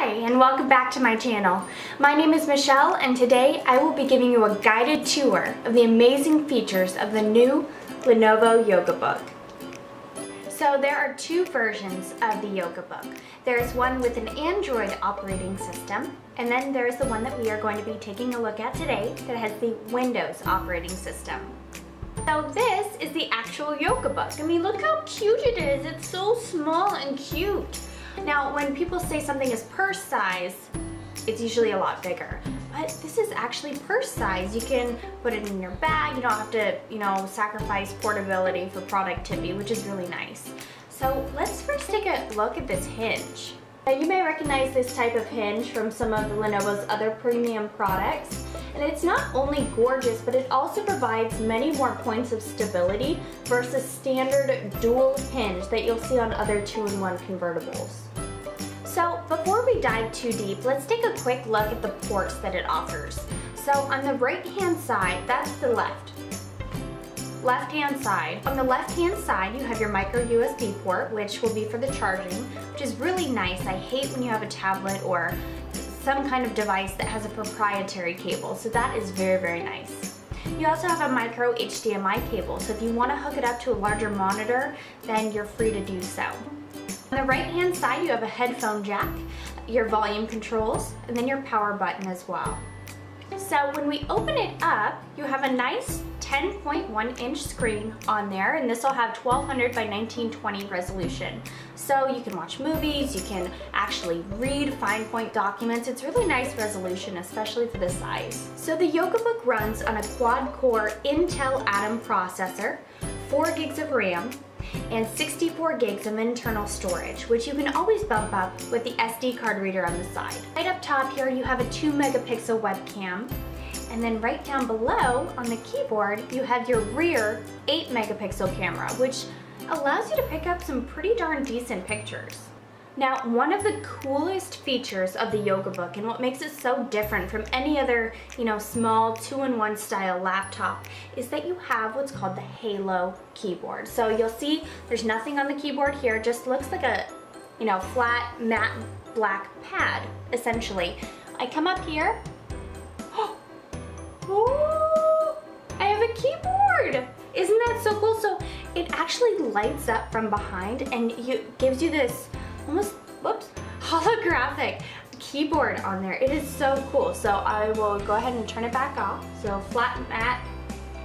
Hi, and welcome back to my channel. My name is Michelle, and today I will be giving you a guided tour of the amazing features of the new Lenovo Yoga Book. So there are two versions of the Yoga Book. There's one with an Android operating system, and then there's the one that we are going to be taking a look at today that has the Windows operating system. So this is the actual Yoga Book. I mean, look how cute it is. It's so small and cute. Now, when people say something is purse size, it's usually a lot bigger. But this is actually purse size. You can put it in your bag. You don't have to, sacrifice portability for productivity, which is really nice. So let's first take a look at this hinge. Now, you may recognize this type of hinge from some of Lenovo's other premium products. And it's not only gorgeous, but it also provides many more points of stability versus standard dual hinge that you'll see on other 2-in-1 convertibles. So before we dive too deep, let's take a quick look at the ports that it offers. So on the right-hand side, that's the left-hand side. On the left-hand side, you have your micro USB port, which will be for the charging, which is really nice. I hate when you have a tablet or some kind of device that has a proprietary cable, so that is very, very nice. You also have a micro HDMI cable, so if you want to hook it up to a larger monitor, then you're free to do so. On the right hand side, you have a headphone jack, your volume controls, and then your power button as well. So when we open it up, you have a nice 10.1 inch screen on there, and this will have 1200 by 1920 resolution. So you can watch movies, you can actually read fine point documents. It's really nice resolution, especially for this size. So the Yoga Book runs on a quad-core Intel Atom processor, 4 gigs of RAM, and 64 gigs of internal storage, which you can always bump up with the SD card reader on the side. Right up top here, you have a 2 megapixel webcam, and then right down below on the keyboard, you have your rear 8 megapixel camera, which allows you to pick up some pretty darn decent pictures. Now, one of the coolest features of the Yoga Book and what makes it so different from any other, small 2-in-1 style laptop is that you have what's called the Halo keyboard. So you'll see there's nothing on the keyboard here, it just looks like a, flat matte black pad, essentially. I come up here, oh, I have a keyboard! Isn't that so cool? So it actually lights up from behind and gives you this almost, holographic keyboard on there. It is so cool. So I will go ahead and turn it back off. So flat matte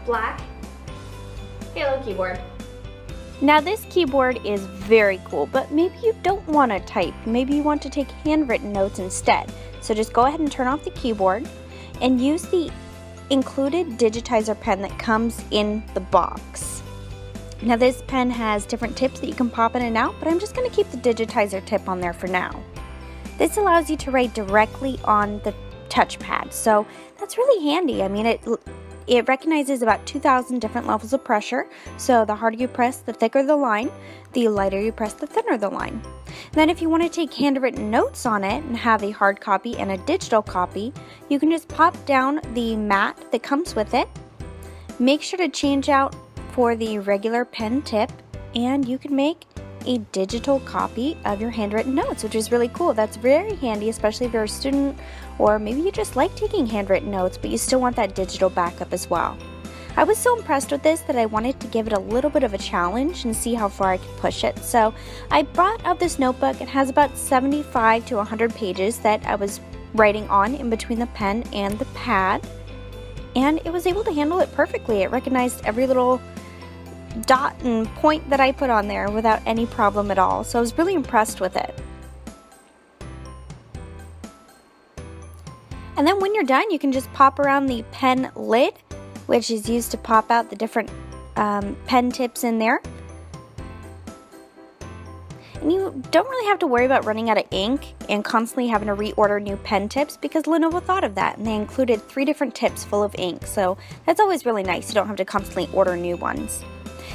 black Halo keyboard. Now this keyboard is very cool, but maybe you don't want to type. Maybe you want to take handwritten notes instead. So just go ahead and turn off the keyboard and use the included digitizer pen that comes in the box. Now this pen has different tips that you can pop in and out, but I'm just going to keep the digitizer tip on there for now. This allows you to write directly on the touchpad, so that's really handy. I mean, it recognizes about 2,000 different levels of pressure, so the harder you press, the thicker the line, the lighter you press, the thinner the line. And then if you want to take handwritten notes on it and have a hard copy and a digital copy, you can just pop down the mat that comes with it. Make sure to change out for the regular pen tip, and you can make a digital copy of your handwritten notes, which is really cool. That's very handy, especially if you're a student or maybe you just like taking handwritten notes, but you still want that digital backup as well. I was so impressed with this that I wanted to give it a little bit of a challenge and see how far I could push it. So I brought out this notebook. It has about 75 to 100 pages that I was writing on in between the pen and the pad, and it was able to handle it perfectly. It recognized every little dot and point that I put on there without any problem at all. So I was really impressed with it. And then when you're done, you can just pop around the pen lid, which is used to pop out the different pen tips in there. And you don't really have to worry about running out of ink and constantly having to reorder new pen tips, because Lenovo thought of that and they included 3 different tips full of ink. So that's always really nice. You don't have to constantly order new ones.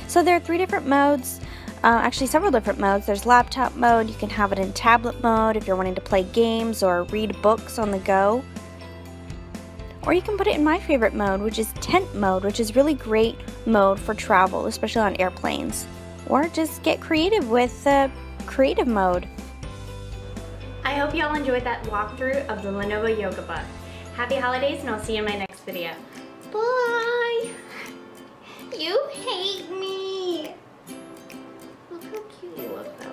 So there are 3 different modes, actually several different modes. There's laptop mode, you can have it in tablet mode if you're wanting to play games or read books on the go. Or you can put it in my favorite mode, which is tent mode, which is really great mode for travel, especially on airplanes. Or just get creative with creative mode. I hope y'all enjoyed that walkthrough of the Lenovo Yoga Book. Happy holidays, and I'll see you in my next video. Bye! You hate me! Look how cute you look though.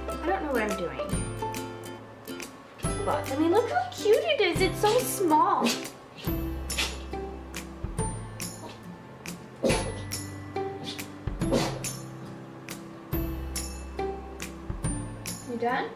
I don't know what I'm doing. Look, I mean, look how cute it is. It's so small. You done?